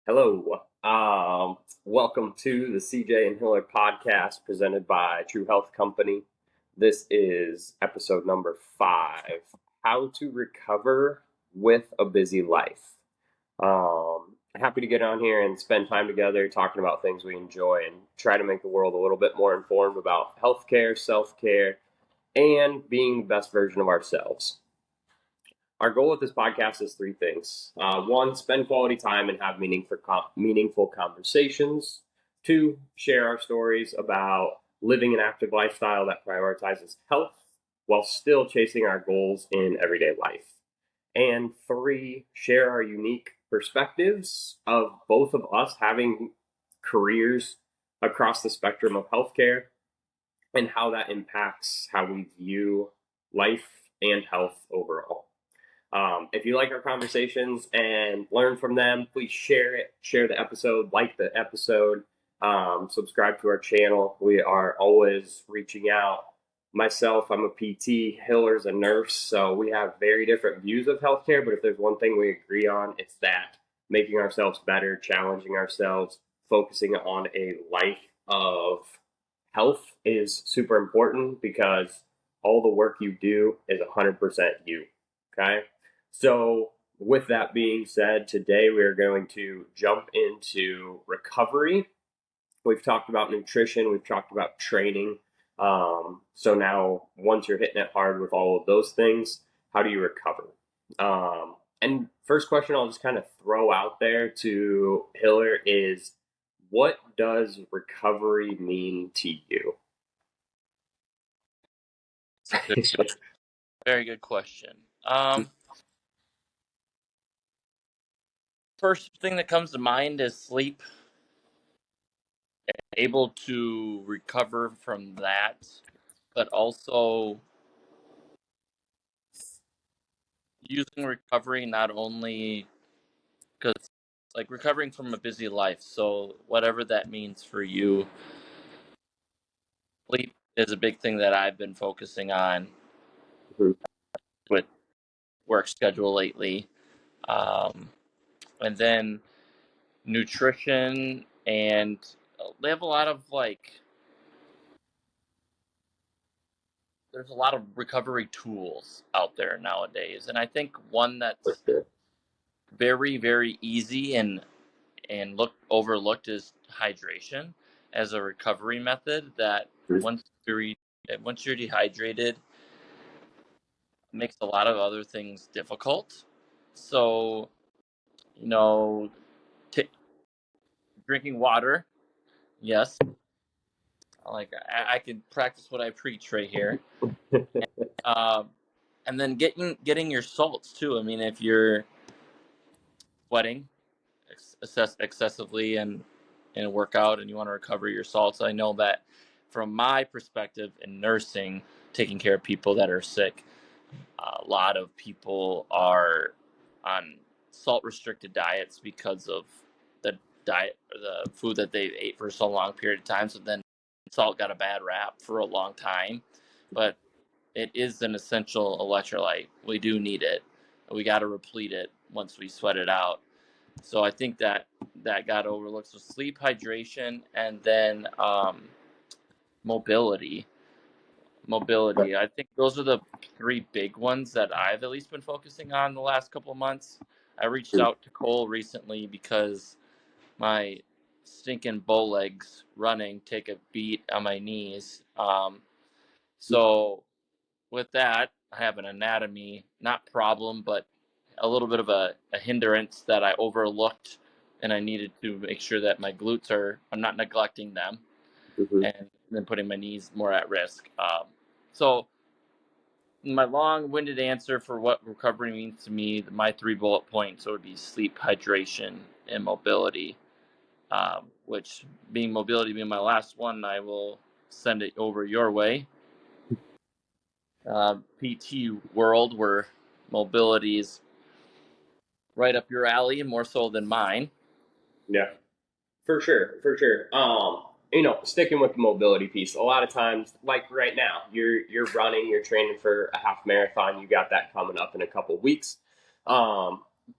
Hello. Welcome to the CJ and Hiller podcast presented by True Health Company. This is episode number 5, How to Recover with a Busy Life. Happy to get on here and spend time together talking about things we enjoy and try to make the world a little bit more informed about healthcare, self-care, and being the best version of ourselves. Our goal with this podcast is 3 things. One, spend quality time and have meaningful conversations. 2, share our stories about living an active lifestyle that prioritizes health while still chasing our goals in everyday life. And 3, share our unique perspectives of both of us having careers across the spectrum of healthcare and how that impacts how we view life and health overall. If you like our conversations and learn from them, please share it, share the episode, like the episode, subscribe to our channel. We are always reaching out. Myself, I'm a PT, Hiller's a nurse, so we have very different views of healthcare, but if there's one thing we agree on, it's that making ourselves better, challenging ourselves, focusing on a life of health is super important because all the work you do is 100% you, okay? So, with that being said, today we are going to jump into recovery. We've talked about nutrition, we've talked about training. So now, once you're hitting it hard with all of those things, how do you recover? And first question I'll just kind of throw out there to Hiller is, what does recovery mean to you? Very good question. First thing that comes to mind is sleep. Able to recover from that, but also using recovery not only because like recovering from a busy life. So whatever that means for you, sleep is a big thing that I've been focusing on with work schedule lately. And then nutrition, and they have a lot of there's a lot of recovery tools out there nowadays, and I think one that's very, very easy and overlooked is hydration as a recovery method. That once you're dehydrated, it makes a lot of other things difficult. So you know, drinking water, yes. I can practice what I preach right here. And then getting your salts too. I mean, if you're sweating excessively and in a workout and you want to recover your salts, I know that from my perspective in nursing, taking care of people that are sick, a lot of people are on salt restricted diets because of the diet or the food that they ate for so long period of time. So then salt got a bad rap for a long time, but it is an essential electrolyte. We do need it. We got to replete it once we sweat it out. So I think that got overlooked. So sleep, hydration, and then mobility. I think those are the 3 big ones that I've at least been focusing on the last couple of months. I reached out to Cole recently because my stinking bow legs running take a beat on my knees. So with that, I have an anatomy, not problem, but a little bit of a hindrance that I overlooked, and I needed to make sure that my glutes I'm not neglecting them, and then putting my knees more at risk. So my long-winded answer for what recovery means to me, my 3 bullet points would be sleep, hydration, and mobility. Which mobility being my last one, I will send it over your way. PT world, where mobility is right up your alley, more so than mine. Yeah, for sure, for sure. Sticking with the mobility piece, a lot of times, like right now, you're running, you're training for a half marathon. You got that coming up in a couple weeks.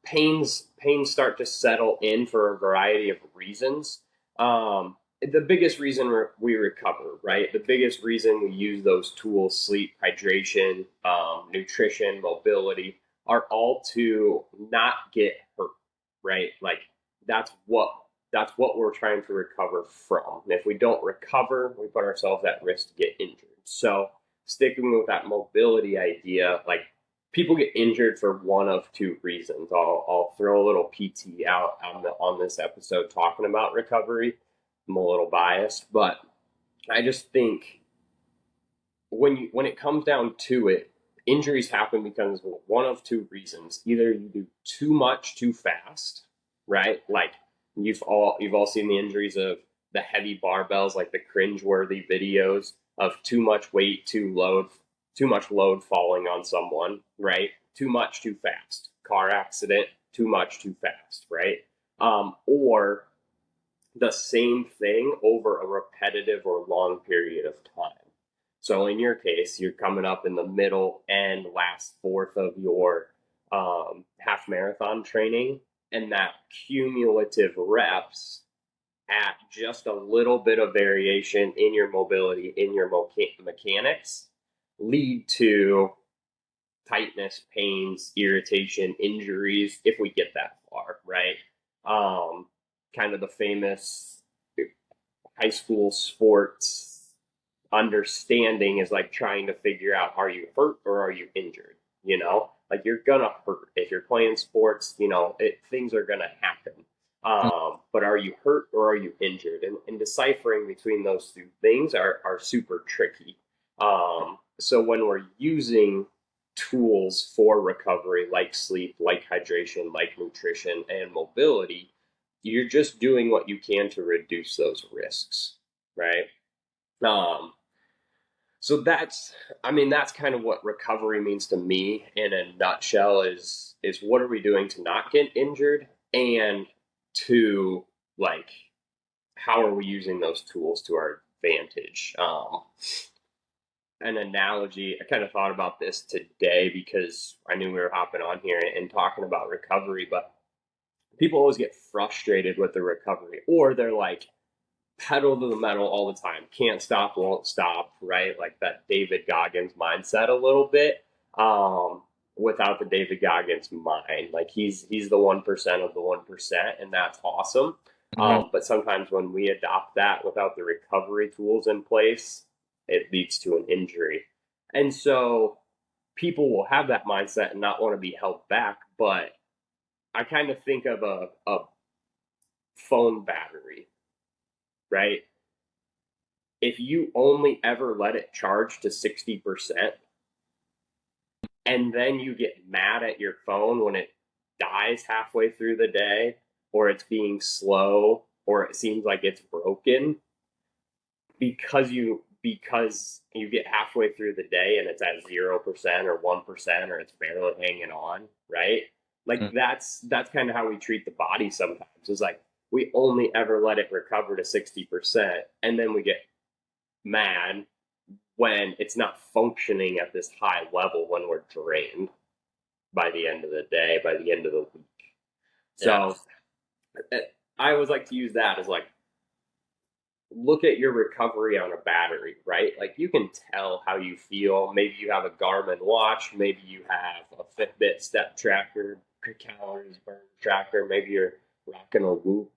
pains start to settle in for a variety of reasons. The biggest reason we recover, right? The biggest reason we use those tools, sleep, hydration, nutrition, mobility, are all to not get hurt, right? Like that's what that's what we're trying to recover from. And if we don't recover, we put ourselves at risk to get injured. So sticking with that mobility idea, like people get injured for one of two reasons. I'll throw a little PT out on this episode talking about recovery. I'm a little biased, but I just think when it comes down to it, injuries happen because of one of two reasons. Either you do too much too fast, right? Like you've all seen the injuries of the heavy barbells, like the cringe-worthy videos of too much weight, too much load falling on someone, right? Too much too fast. Car accident, too much too fast, right? Or the same thing over a repetitive or long period of time. So in your case, you're coming up in the middle and last fourth of your half marathon training, and that cumulative reps at just a little bit of variation in your mobility, in your mechanics, lead to tightness, pains, irritation, injuries, if we get that far, right? Um, Kind of the famous high school sports understanding is like trying to figure out, are you hurt or are you injured? Like you're gonna hurt if you're playing sports. Things are gonna happen. But are you hurt or are you injured? And deciphering between those two things are super tricky. So when we're using tools for recovery, like sleep, like hydration, like nutrition, and mobility, you're just doing what you can to reduce those risks, right? Um, so that's kind of what recovery means to me in a nutshell. Is what are we doing to not get injured, and to like how are we using those tools to our advantage? An analogy, I kind of thought about this today because I knew we were hopping on here and talking about recovery, but people always get frustrated with the recovery, or they're like pedal to the metal all the time, can't stop, won't stop, right? Like that David Goggins mindset a little bit. Without the David Goggins mind, like he's the 1% of the 1%, and that's awesome. Mhm. But sometimes when we adopt that without the recovery tools in place, it leads to an injury. And so people will have that mindset and not want to be held back. But I kind of think of a phone battery, right? If you only ever let it charge to 60% and then you get mad at your phone when it dies halfway through the day, or it's being slow, or it seems like it's broken, because you get halfway through the day and it's at 0% or 1%, or it's barely hanging on, right? Like that's kind of how we treat the body sometimes. It's like we only ever let it recover to 60%, and then we get mad when it's not functioning at this high level, when we're drained by the end of the day, by the end of the week. Yeah. So I always like to use that as like, look at your recovery on a battery, right? Like you can tell how you feel. Maybe you have a Garmin watch, maybe you have a Fitbit step tracker, calories burn tracker, maybe you're rocking a Whoop.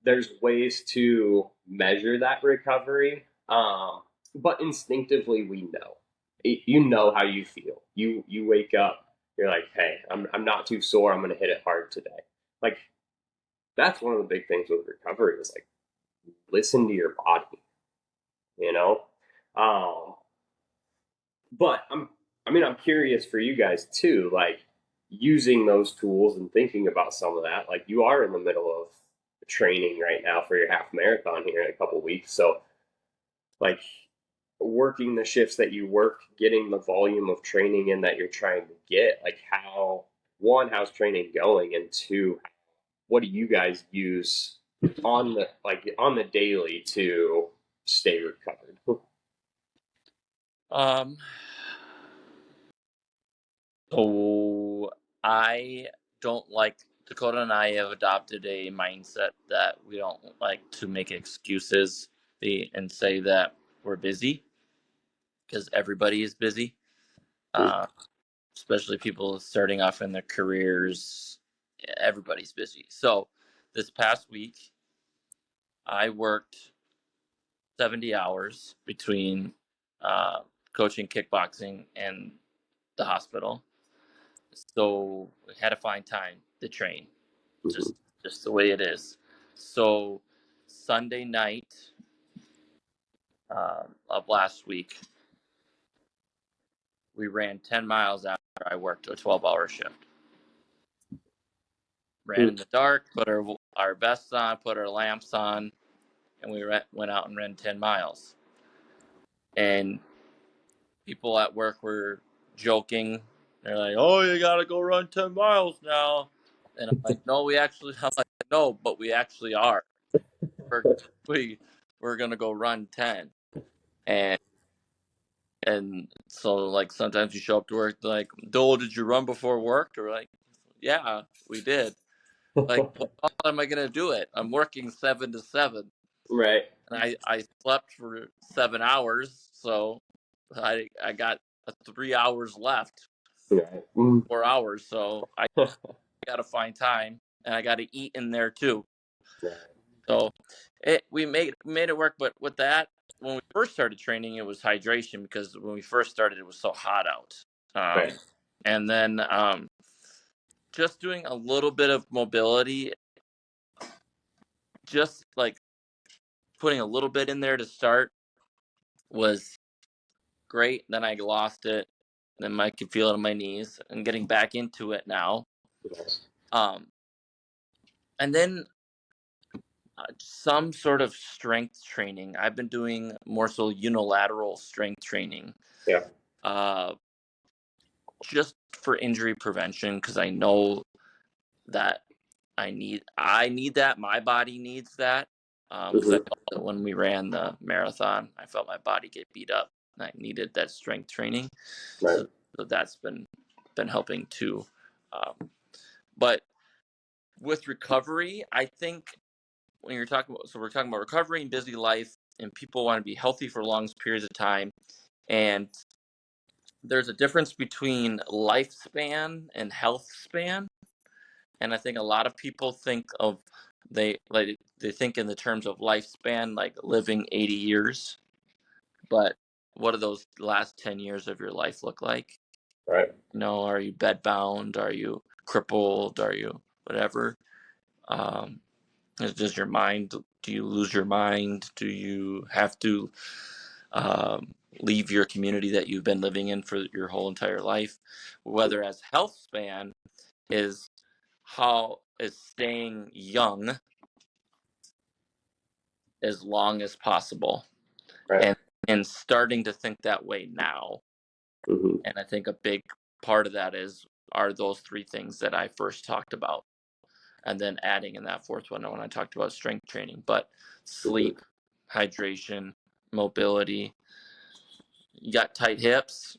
There's ways to measure that recovery, but instinctively we know. You know how you feel. You wake up, you're like, hey, I'm not too sore. I'm gonna hit it hard today. Like that's one of the big things with recovery is like listen to your body, you know. Um, but I'm curious for you guys too, like using those tools and thinking about some of that. Like you are in the middle of training right now for your half marathon here in a couple weeks, so like working the shifts that you work, getting the volume of training in that you're trying to get. Like how's training going, and two, what do you guys use on the daily to stay recovered? Um, so I don't like Dakota and I have adopted a mindset that we don't like to make excuses and say that we're busy because everybody is busy, uh, especially people starting off in their careers. Everybody's busy. So this past week, I worked 70 hours between uh, coaching kickboxing and the hospital. So we had to find time to train, Mm-hmm. just the way it is. So Sunday night of last week, we ran 10 miles after I worked a 12-hour shift. Ran in the dark, put our vests on, put our lamps on, and we went out and ran 10 miles. And people at work were joking. They're like, "Oh, you gotta go run 10 miles now," and I'm like, "No, I'm like, no, but we actually are. We're we we're gonna go run 10." And so like sometimes you show up to work like, "Dole, did you run before work?" Or like, "Yeah, we did." Like, well, how am I gonna do it? I'm working 7 to 7, Right. and I slept for 7 hours, so I got 3 hours left, Right. Mm. 4 hours. So I got to find time, and I got to eat in there too. Right. So we made it work. But with that, when we first started training, it was hydration because when we first started, it was so hot out. Right. And then just doing a little bit of mobility, just like putting a little bit in there to start was great. Then I lost it. Then I could feel it on my knees and getting back into it now. Right. Um, and then some sort of strength training. I've been doing more so unilateral strength training, Yeah. uh, just for injury prevention because I know that I need that. My body needs that because I Mm-hmm. felt that when we ran the marathon, I felt my body get beat up. And I needed that strength training, Right. so that's been helping too. But with recovery, I think when you're talking about, so we're talking about recovery and busy life, and people want to be healthy for long periods of time. And there's a difference between lifespan and health span. And I think a lot of people think of they think in the terms of lifespan, like living 80 years. But what do those last 10 years of your life look like? Right. Are you bedbound? Are you crippled? Are you whatever? Um, does your mind, do you lose your mind? Do you have to leave your community that you've been living in for your whole entire life? Whether as health span is how is staying young as long as possible, Right. and starting to think that way now. Mm-hmm. And I think a big part of that are those three things that I first talked about, and then adding in that fourth one when I talked about strength training. But Mm-hmm. sleep, hydration, mobility. You got tight hips,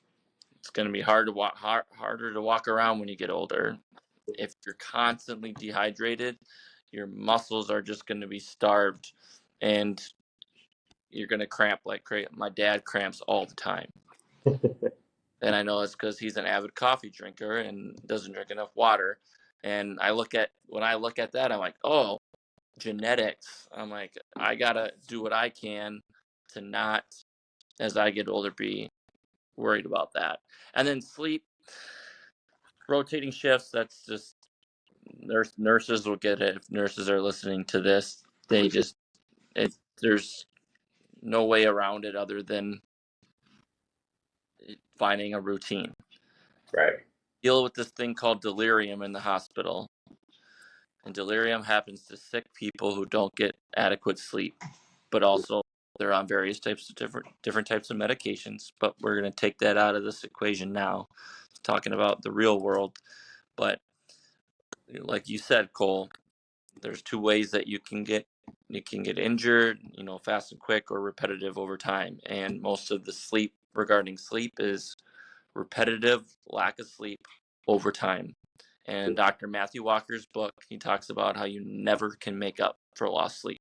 it's going to be harder to walk around when you get older. If you're constantly dehydrated, your muscles are just going to be starved, and you're going to cramp like crazy. My dad cramps all the time, and I know it's because he's an avid coffee drinker and doesn't drink enough water. And when I look at that, I'm like, oh, genetics. I'm like, I gotta do what I can to not, as I get older, be worried about that. And then sleep, rotating shifts. That's just nurses will get it. If nurses are listening to this, they just there's no way around it other than finding a routine. Right. Deal with this thing called delirium in the hospital, and delirium happens to sick people who don't get adequate sleep, but also they're on various types of different types of medications. But we're going to take that out of this equation now, talking about the real world. But like you said, Cole, there's two ways that you can get injured, fast and quick, or repetitive over time. And most of the sleep regarding sleep is repetitive lack of sleep over time. And Dr. Matthew Walker's book, he talks about how you never can make up for lost sleep.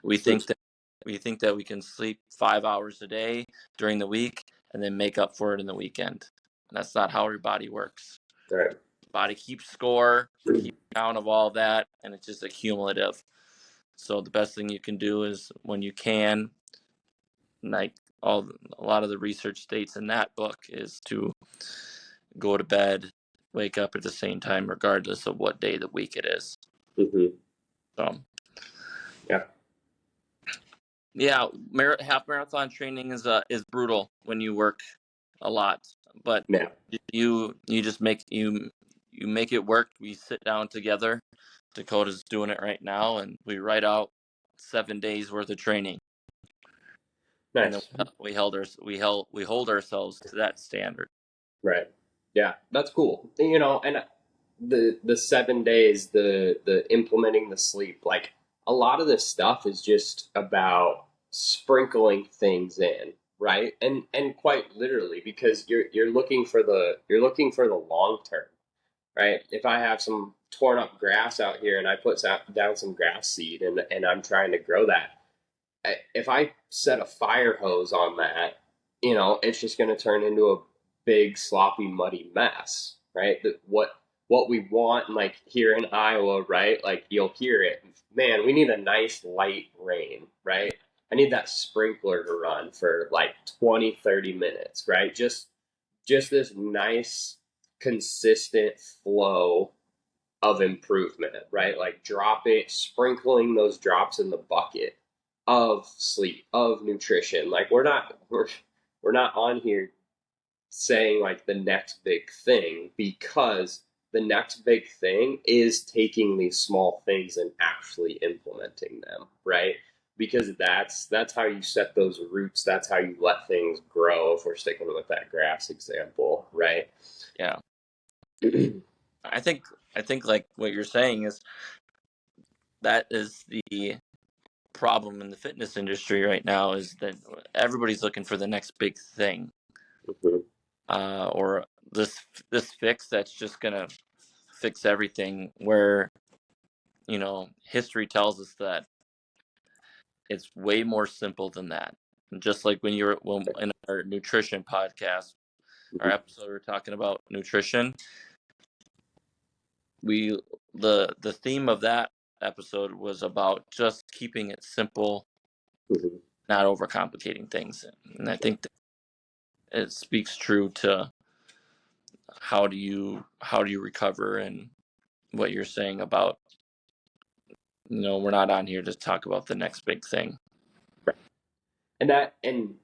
We think that we can sleep 5 hours a day during the week and then make up for it in the weekend. And that's not how your body works. Right. Body keeps score, keeps count of all that, and it's just accumulative. So the best thing you can do is when you can, like a lot of the research states in that book, is to go to bed, wake up at the same time, regardless of what day of the week it is. Mm-hmm. So Yeah. yeah, half marathon training is brutal when you work a lot, but Yeah. you just you make it work. We sit down together. Dakota's doing it right now, and we write out 7 days worth of training, and then Nice. we hold ourselves to that standard. Right. Yeah, that's cool. And the 7 days, the implementing the sleep, like a lot of this stuff is just about sprinkling things in, right? And quite literally, because you're looking for the long term, right? If I have some torn up grass out here and I put down some grass seed and I'm trying to grow that, if I set a fire hose on that, it's just going to turn into a big sloppy muddy mess, right? What we want, like here in Iowa, right? Like you'll hear it, man. We need a nice light rain, right? I need that sprinkler to run for like 20, 30 minutes, right? Just this nice consistent flow of improvement, right? Like sprinkling those drops in the bucket of sleep, of nutrition. Like we're not on here saying like the next big thing, because the next big thing is taking these small things and actually implementing them, right? Because that's how you set those roots. That's how you let things grow. If we're sticking with that grass example, right? Yeah, I think like what you're saying is that is the problem in the fitness industry right now, is that everybody's looking for the next big thing, Mhm. or this fix that's just gonna fix everything. Where history tells us that it's way more simple than that. And just like when in our nutrition podcast, our Mhm. episode, we're talking about nutrition. We the theme of that episode was about just keeping it simple, Mhm. not overcomplicating things. And I think that it speaks true to how do you recover, and what you're saying about we're not on here to talk about the next big thing. And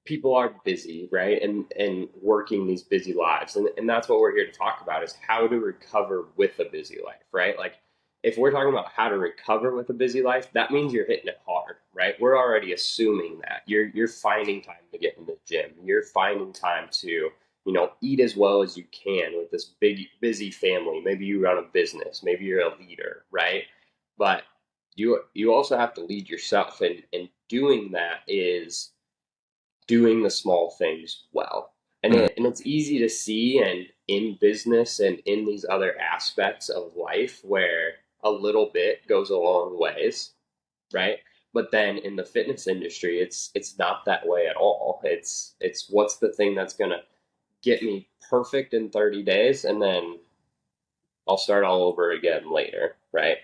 people are busy, right? And working these busy lives. And that's what we're here to talk about, is how to recover with a busy life, right? Like if we're talking about how to recover with a busy life, that means you're hitting it hard, right? We're already assuming that. You're finding time to get in the gym. You're finding time to, eat as well as you can with this big busy family. Maybe you run a business, maybe you're a leader, right? But you also have to lead yourself, and doing that is doing the small things well. And it's easy to see, and in business and in these other aspects of life, where a little bit goes a long ways, right? But then in the fitness industry, it's not that way at all. It's what's the thing that's gonna get me perfect in 30 days, and then I'll start all over again later, right?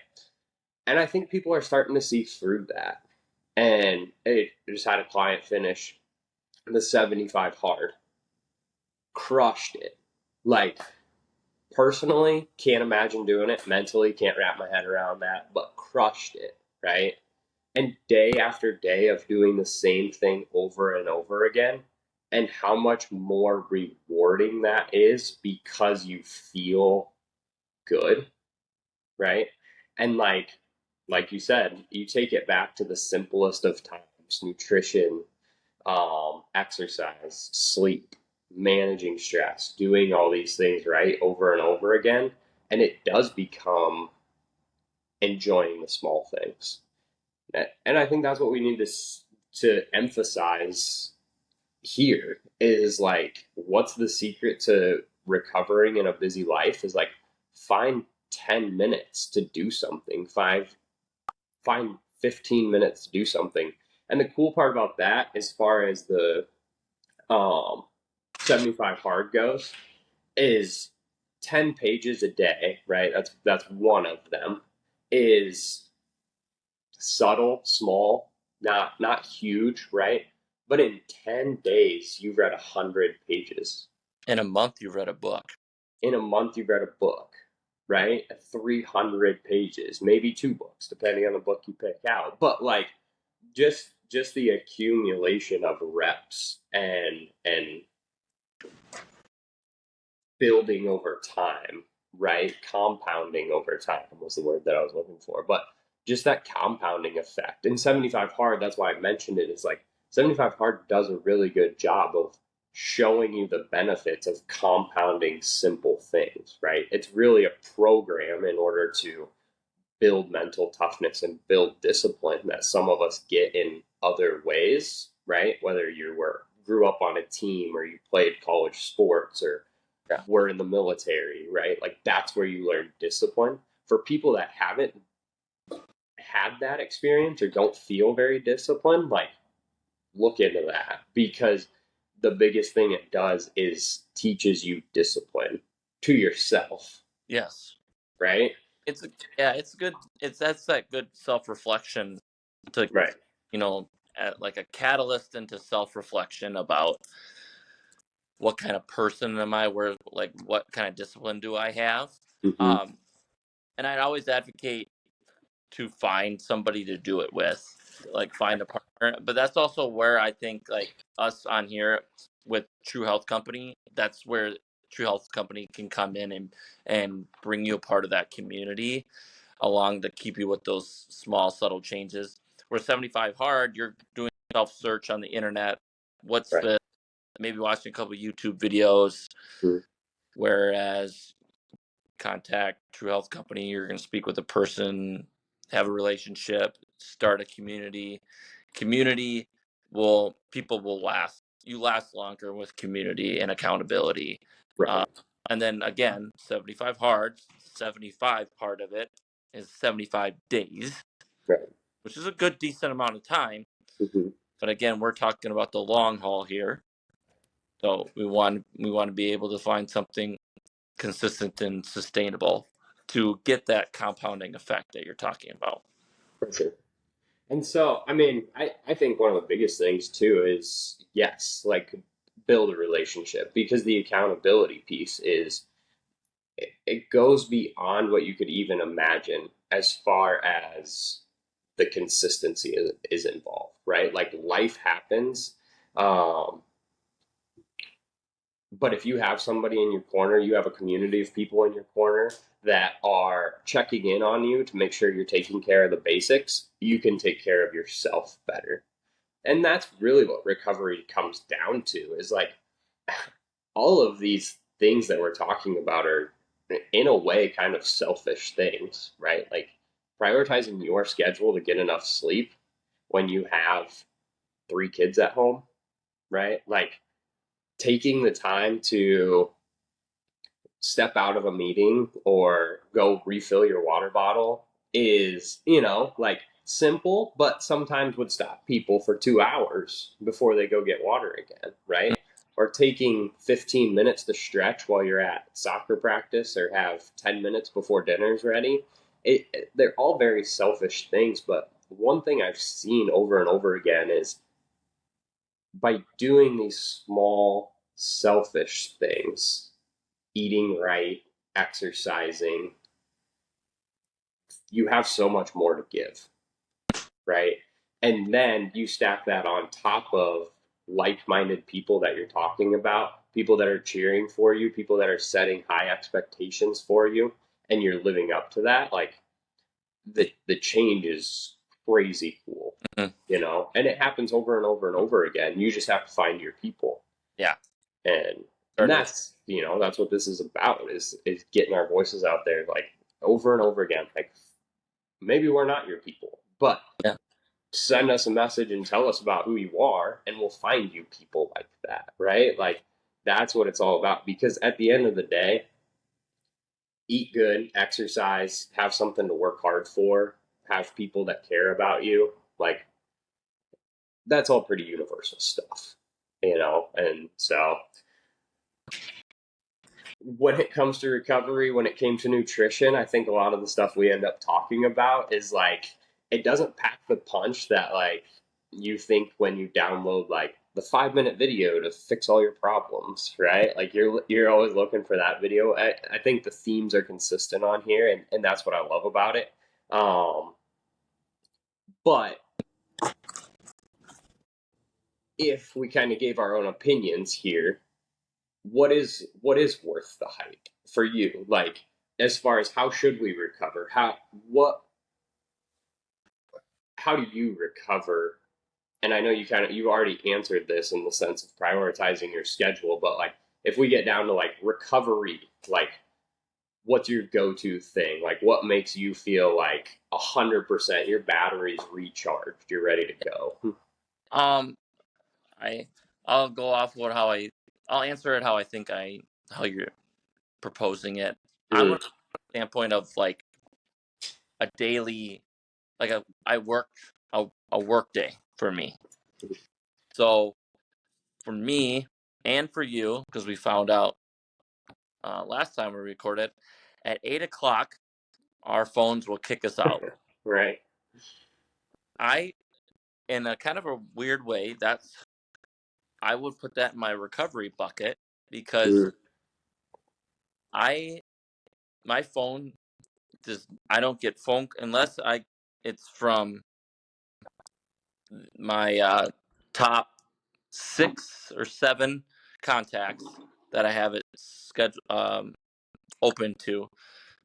And I think people are starting to see through that. And I just had a client finish the 75 hard, crushed it. Like, personally, can't imagine doing it. Mentally, can't wrap my head around that, but crushed it, right? And day after day of doing the same thing over and over again, and how much more rewarding that is, because you feel good, right? And like you said, you take it back to the simplest of times: nutrition, exercise, sleep, managing stress, doing all these things right over and over again. And it does become enjoying the small things. And I think that's what we need to emphasize here, is like, what's the secret to recovering in a busy life is like find 10 minutes to do something. Find 15 minutes to do something. And the cool part about that, as far as the um 75 hard goes, is 10 pages a day, right? That's one of them. Is subtle, small, not huge, right? But in 10 days, you've read 100 pages. In a month, you've read a book. In a month, you've read a book, right? 300 pages, maybe two books, depending on the book you pick out. But like, just the accumulation of reps and building over time, right? Compounding over time was the word that I was looking for. But just that compounding effect. In 75 Hard, that's why I mentioned it, is like 75 Hard does a really good job of showing you the benefits of compounding simple things, right? It's really a program in order to build mental toughness and build discipline that some of us get in other ways, right? Whether grew up on a team or you played college sports or Yeah. were in the military, right? Like that's where you learn discipline. For people that haven't had that experience or don't feel very disciplined, like look into that, because the biggest thing it does is teaches you discipline to yourself, Yes. right? It's good. That's that good self-reflection to, Right. like a catalyst into self-reflection about what kind of person am I, where, like, what kind of discipline do I have. Mm-hmm. um and I'd always advocate to find somebody to do it with, like find a partner. But that's also where I think, like, us on here with True Health Company, that's where True Health Company can come in and bring you a part of that community along to keep you with those small subtle changes. Where 75 Hard, you're doing self search on the internet, what's Right. the maybe watching a couple YouTube videos. Mm-hmm. Whereas contact True Health Company, you're going to speak with a person, have a relationship, start a community. Community people will last. You last longer with community and accountability. Right. Uh, and then again, 75 hard, 75 part of it is 75 days, Right. which is a good decent amount of time. Mm-hmm. But again, we're talking about the long haul here. So we want to be able to find something consistent and sustainable to get that compounding effect that you're talking about. For sure. And so, I mean, I think one of the biggest things too is, yes, like build a relationship, because the accountability piece is, it goes beyond what you could even imagine as far as the consistency is involved, right? Like life happens. Um, but if you have somebody in your corner, you have a community of people in your corner that are checking in on you to make sure you're taking care of the basics, you can take care of yourself better. And that's really what recovery comes down to, is like all of these things that we're talking about are in a way kind of selfish things, right? Like prioritizing your schedule to get enough sleep when you have three kids at home, right? Like taking the time to step out of a meeting or go refill your water bottle is, like simple, but sometimes would stop people for 2 hours before they go get water again, right? Or taking 15 minutes to stretch while you're at soccer practice or have 10 minutes before dinner's ready. They're all very selfish things, but one thing I've seen over and over again is by doing these small, selfish things, eating right, exercising, you have so much more to give, right? And then you stack that on top of like minded people that you're talking about, people that are cheering for you, people that are setting high expectations for you, and you're living up to that. Like the change is crazy cool, Mhm. and it happens over and over and over again. You just have to find your people. Yeah. And Started with that's what this is about, is getting our voices out there, like over and over again. Like maybe we're not your people, but yeah. send us a message and tell us about who you are, and we'll find you people like that, right? Like That's what it's all about. Because at the end of the day, eat good, exercise, have something to work hard for, have people that care about you. Like, that's all pretty universal stuff, you know? And so when it comes to recovery, when it came to nutrition, I think a lot of the stuff we end up talking about is like, it doesn't pack the punch that like you think when you download like the 5 minute video to fix all your problems, right? Like you're always looking for that video. I think the themes are consistent on here, and that's what I love about it. Um, but if we kind of gave our own opinions here, what is worth the hype for you? Like, as far as how should we recover? What how do you recover? And I know you already answered this in the sense of prioritizing your schedule, but like if we get down to like recovery, like what's your go-to thing? Like what makes you feel like 100% your battery's recharged, you're ready to go? Um, I I'll go off what how I'll answer it how you're proposing it. I'm Mm, gonna from the standpoint of like a daily like I work a work day for me. So for me and for you, because we found out last time we recorded, at 8 o'clock our phones will kick us out. right. I in a kind of a weird way, I would put that in my recovery bucket because Mm, I my phone does I don't get phone unless I it's from my top 6 or 7 contacts that I have it scheduled open to.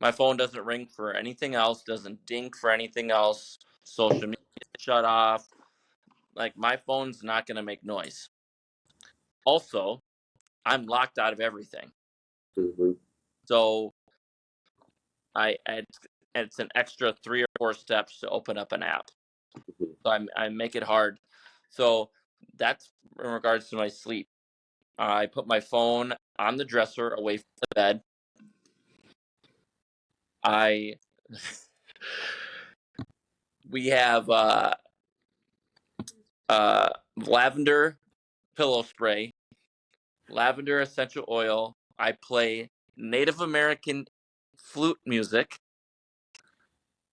My phone doesn't ring for anything else, doesn't ding for anything else. Social media shut off. Like my phone's not gonna make noise. Also, I'm locked out of everything. mhm, So I it's an extra 3 or 4 steps to open up an app. mhm, So I make it hard. So that's in regards to my sleep. I put my phone on the dresser away from the bed. I we have lavender pillow spray, lavender essential oil. I play Native American flute music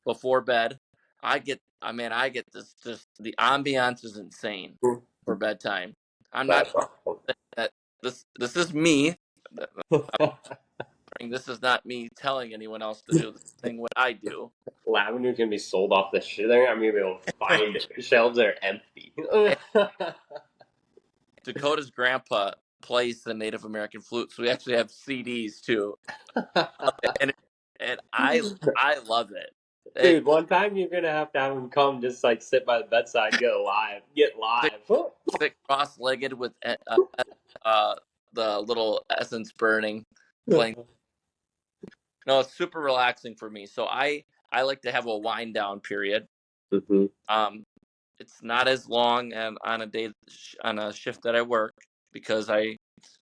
before bed. I get this just the ambiance is insane mhm. for bedtime. I'm not That's awesome. that this is me. This is not me telling anyone else to do the thing what I do. Lavender's gonna be sold off the shit. They're not gonna be able to find it. Shelves are empty. And Dakota's grandpa plays the Native American flute, so we actually have CDs too, and I love it. It Dude, one time you're gonna have to have him come just like sit by the bedside, get sit, live. sit cross-legged with uh, the little essence burning, playing. No, it's super relaxing for me. So I like to have a wind down period. Mm-hmm. Um, it's not as long and on a day on a shift that I work because I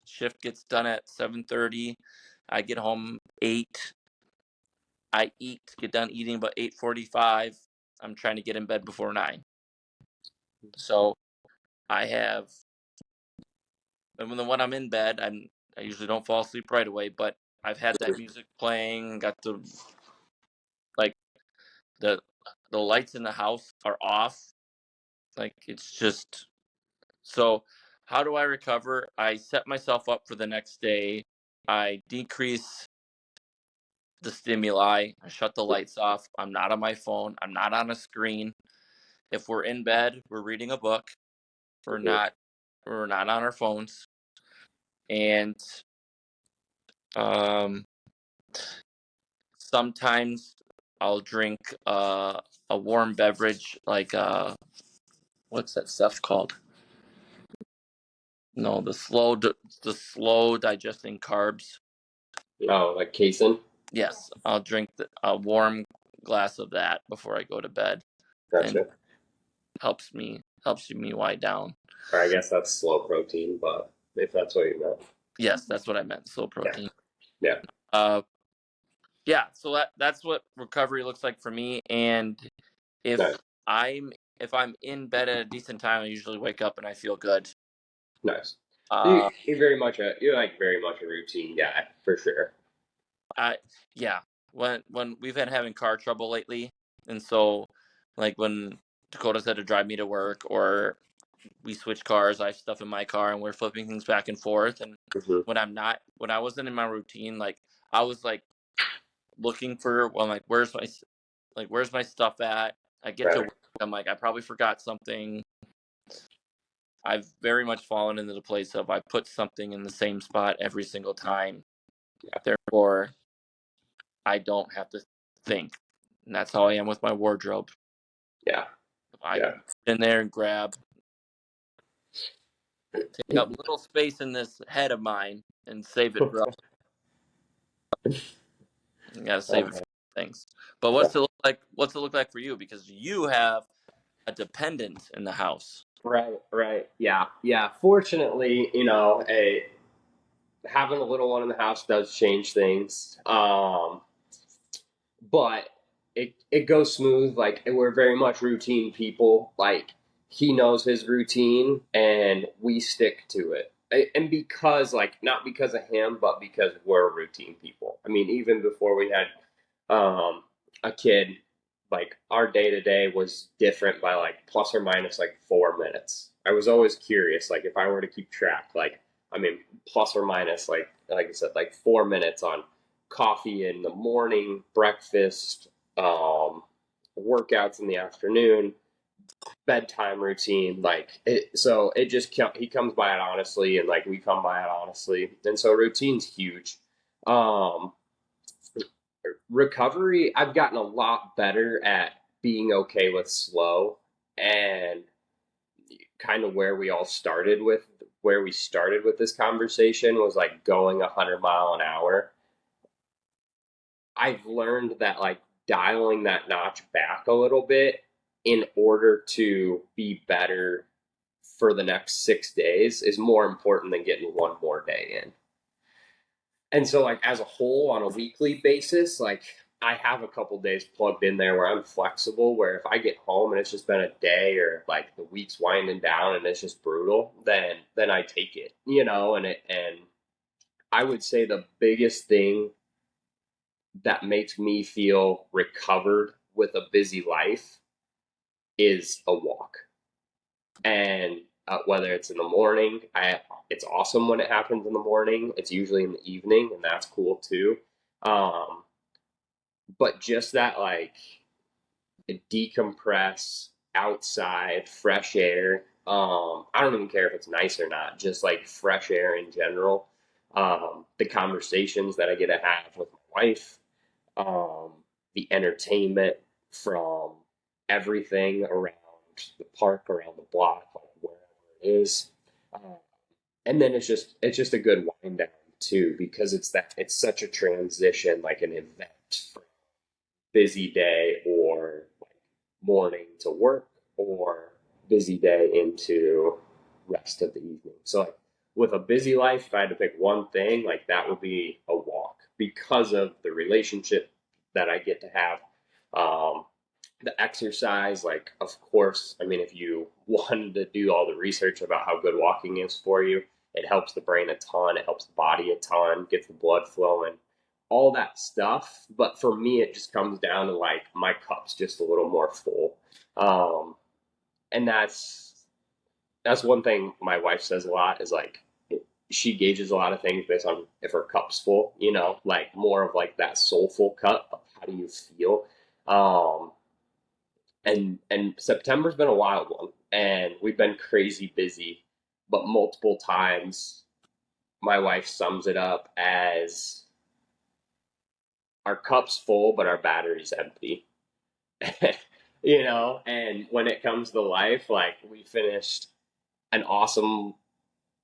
shift gets done at 7:30. I get home 8. I get done eating about 8:45. I'm trying to get in bed before 9. So I have and when I'm in bed, I usually don't fall asleep right away, but I've had that music playing, got the like the the lights in the house are off. Like it's just so how do I recover? I set myself up for the next day. I decrease the stimuli. I shut the lights off. I'm not on my phone. I'm not on a screen. If we're in bed, we're reading a book. We're Mm-hmm. not we're not on our phones. And um sometimes I'll drink a warm beverage like what's that stuff called? No, the slow digesting carbs. Oh, like casein? Yes, I'll drink a warm glass of that before I go to bed, and Gotcha. helps me wind down. Or I guess that's slow protein, but if that's what you meant. Yes, that's what I meant. Slow Yeah. protein. Yeah. Uh, yeah. So that's what recovery looks like for me. And if Nice. I'm if I'm in bed at a decent time, I usually wake up and I feel good. Nice. Uh, You're like very much a routine guy for sure. I yeah. When we've been having car trouble lately, and so like when Dakota's had to drive me to work, or we switch cars, I have stuff in my car, and we're flipping things back and forth. And Hmm. when I wasn't in my routine, like I was like looking for, well, like where's my stuff at? I get to Right. work, I'm like, I probably forgot something. I've very much fallen into the place of I put something in the same spot every single time. Yeah. Therefore, I don't have to think. And that's how I am with my wardrobe. Yeah. I Yeah. in there and grab, take up little space in this head of mine and save it for. You gotta save it Okay. for things. But Yeah. what's it look like? What's it look like for you? Because you have a dependent in the house. Right. Right. Yeah. Yeah. Fortunately, having a little one in the house does change things. But it goes smooth. Like we're very much routine people. Like he knows his routine, and we stick to it. And because like not because of him, but because we're routine people. I mean, even before we had a kid, like our day to day was different by like plus or minus like 4 minutes. I was always curious, like if I were to keep track, like I mean, plus or minus like I said, like 4 minutes on coffee in the morning, breakfast, workouts in the afternoon, bedtime routine. Like it, so it just he comes by it honestly, and like we come by it honestly, and so routine's huge. Um, Recovery, I've gotten a lot better at being okay with slow, and kind of where we started with this conversation was like going 100 mile an hour. I've learned that like dialing that notch back a little bit in order to be better for the next 6 days is more important than getting one more day in. And so, like, as a whole, on a weekly basis, like, I have a couple days plugged in there where I'm flexible, where if I get home and it's just been a day or like the week's winding down and it's just brutal, then I take it, and I would say the biggest thing that makes me feel recovered with a busy life is a walk. And whether it's in the morning, it's awesome when it happens in the morning. It's usually in the evening, and that's cool too. Um, but just that like decompress outside, fresh air. I don't even care if it's nice or not. Just like fresh air in general. The conversations that I get to have with my wife, um, the entertainment from everything around the park, around the block, like wherever it is. And then it's just a good wind down too, because it's such a transition, like an event from busy day or like morning to work or busy day into rest of the evening. So like with a busy life, if I had to pick one thing, like that would be a walk because of the relationship that I get to have. Um, the exercise, like of course, I mean, if you wanted to do all the research about how good walking is for you, it helps the brain a ton, it helps the body a ton, gets the blood flowing, all that stuff. But for me, it just comes down to like my cup's just a little more full. Um, and that's one thing my wife says a lot is like she gauges a lot of things based on if her cup's full, like more of like that soulful cup. How do you feel? Um, and September's been a wild one, and we've been crazy busy, but multiple times my wife sums it up as our cup's full, but our battery's empty. And when it comes to life, like we finished an awesome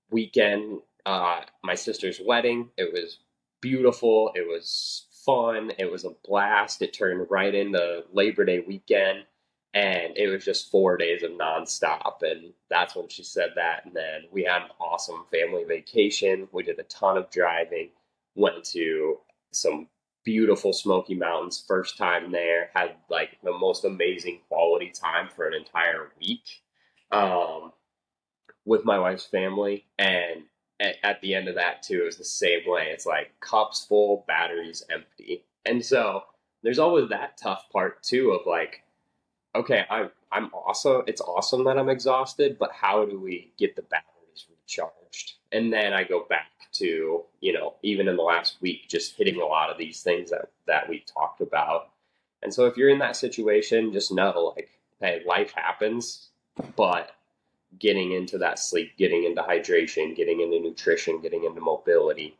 weekend, my sister's wedding. It was beautiful. It was fun. It was a blast. It turned right into Labor Day weekend. and it was just 4 days of nonstop. And that's when she said that. And then we had an awesome family vacation. We did a ton of driving, went to some beautiful Smoky Mountains, first time there, had like the most amazing quality time for an entire week. Um, with my wife's family, and at the end of that too, it was the same way. It's like cups full, batteries empty, and so there's always that tough part too of like, okay, I'm awesome. It's awesome that I'm exhausted, but how do we get the batteries recharged? And then I go back to, even in the last week, just hitting a lot of these things that we talked about. And so if you're in that situation, just know like, hey, life happens, but getting into that sleep, getting into hydration, getting into nutrition, getting into mobility,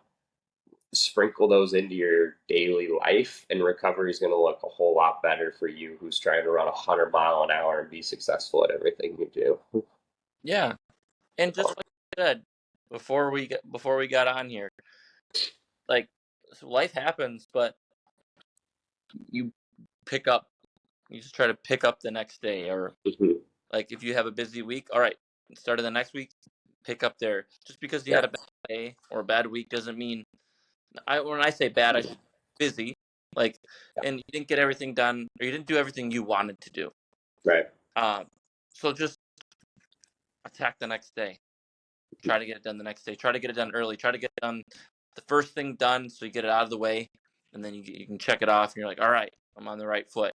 sprinkle those into your daily life, and recovery is going to look a whole lot better for you who's trying to run 100 mile an hour and be successful at everything you do. Yeah, and just like I said before we got on here, like, so life happens, but you pick up. You just try to pick up the next day, or Mm-hmm. like if you have a busy week, all right, start of the next week, pick up there. Just because you Yeah, had a bad day or a bad week doesn't mean when I say bad, I say busy. Like, yeah, and you didn't get everything done, or you didn't do everything you wanted to do. right. Um, so just attack the next day. Try to get it done the next day. Try to get it done early. Try to get it done the first thing done, so you get it out of the way, and then you can check it off, and you're like, all right, I'm on the right foot.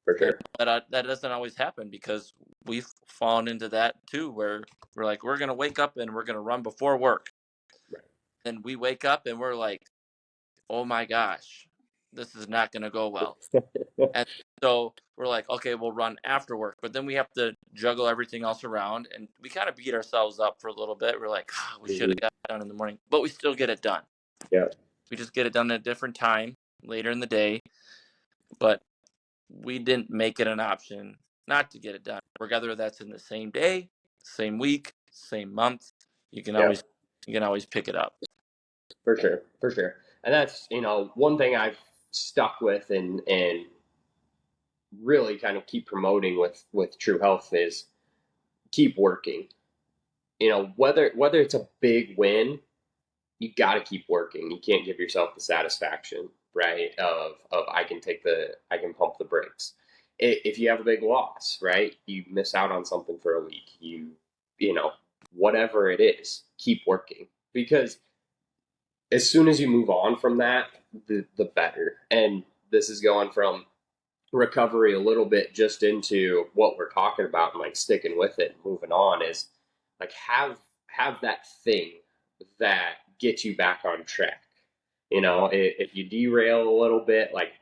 For And sure. that doesn't always happen, because we've fallen into that too, where we're like, we're gonna wake up and we're gonna run before work, Right. and we wake up and we're like, oh my gosh, this is not gonna go well. And so we're like, okay, we'll run after work, but then we have to juggle everything else around, and we kind of beat ourselves up for a little bit. We're like, we should Mm-hmm. have got it done in the morning, but we still get it done. Yeah, We just get it done at a different time later in the day, but we didn't make it an option not to get it done. Whether that's in the same day, same week, same month, you can yeah, always pick it up. for sure, for sure. And that's one thing I've stuck with and really kind of keep promoting with True Health is keep working. Whether it's a big win, you got to keep working. You can't give yourself the satisfaction, right? Of I can pump the brakes. If you have a big loss, right? You miss out on something for a week. You know, whatever it is, keep working, because as soon as you move on from that, the better. And this is going from recovery a little bit just into what we're talking about, and like sticking with it and moving on, is like have that thing that gets you back on track. If you derail a little bit, like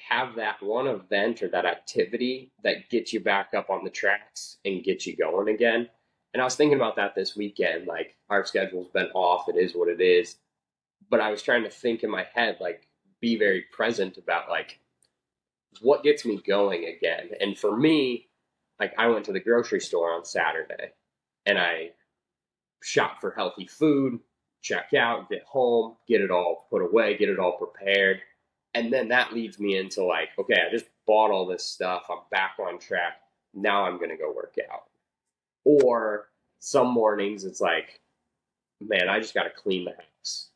have that one event or that activity that gets you back up on the tracks and gets you going again. And I was thinking about that this weekend. Like, our schedule's been off, it is what it is, but I was trying to think in my head, like, be very present about like what gets me going again. And for me, like, I went to the grocery store on Saturday and I shop for healthy food, check out, get home, get it all put away, get it all prepared. And then that leads me into like, okay, I just bought all this stuff. I'm back on track. Now I'm going to go work out. Or some mornings it's like, man, I just got to clean the house.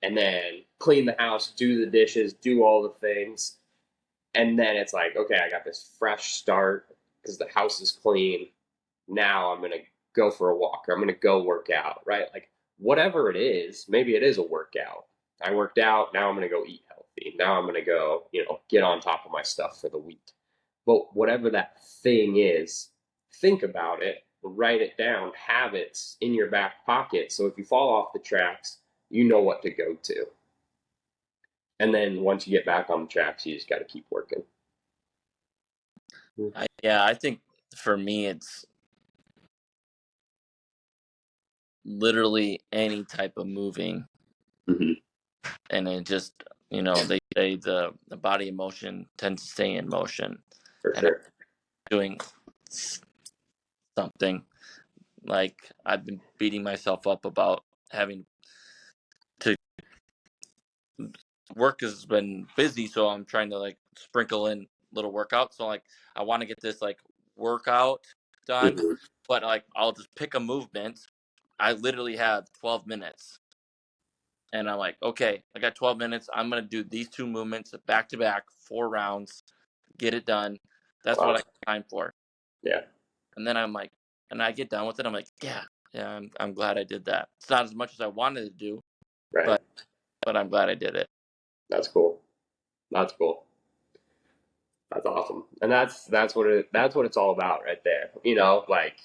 And then clean the house, do the dishes, do all the things. And then it's like, okay, I got this fresh start because the house is clean. Now I'm going to go for a walk, or I'm going to go work out, right? Like, whatever it is, maybe it is a workout. I worked out. Now I'm going to go eat healthy. Now I'm going to go, get on top of my stuff for the week. But whatever that thing is, think about it, write it down, have it in your back pocket. So if you fall off the tracks, you know what to go to. And then once you get back on the tracks, you just got to keep working. I think for me, it's literally any type of moving, Mm-hmm. and it just, they say the body in motion tends to stay in motion, For and I'm sure. doing something. Like, I've been beating myself up about having to work has been busy, so I'm trying to like sprinkle in little workout. So like I want to get this like workout done, Mhm. but like I'll just pick a movement. I literally have 12 minutes. And I'm like, okay, I got 12 minutes. I'm going to do these two movements back to back, 4 rounds, get it done. That's what I Wow. got time for. Yeah. And then I'm like, and I get done with it. I'm like, yeah, I'm glad I did that. It's not as much as I wanted to do, Right. but I'm glad I did it. That's cool. That's cool. That's awesome. And that's what it's all about right there. You know, like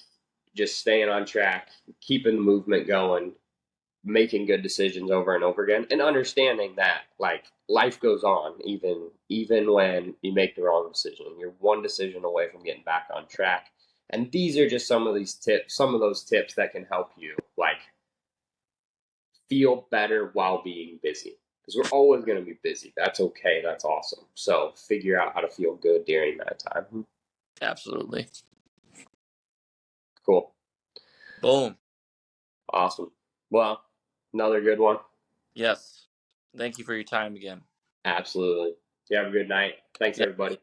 just staying on track, keeping the movement going, making good decisions over and over again, and understanding that like life goes on even when you make the wrong decision. You're one decision away from getting back on track. And these are just some of those tips that can help you like feel better while being busy. Because we're always going to be busy. That's okay. That's awesome. So figure out how to feel good during that time. Absolutely. Cool. Boom. Awesome. Well, another good one. Yes. Thank you for your time again. Absolutely. You have a good night. Thanks, Yeah. everybody.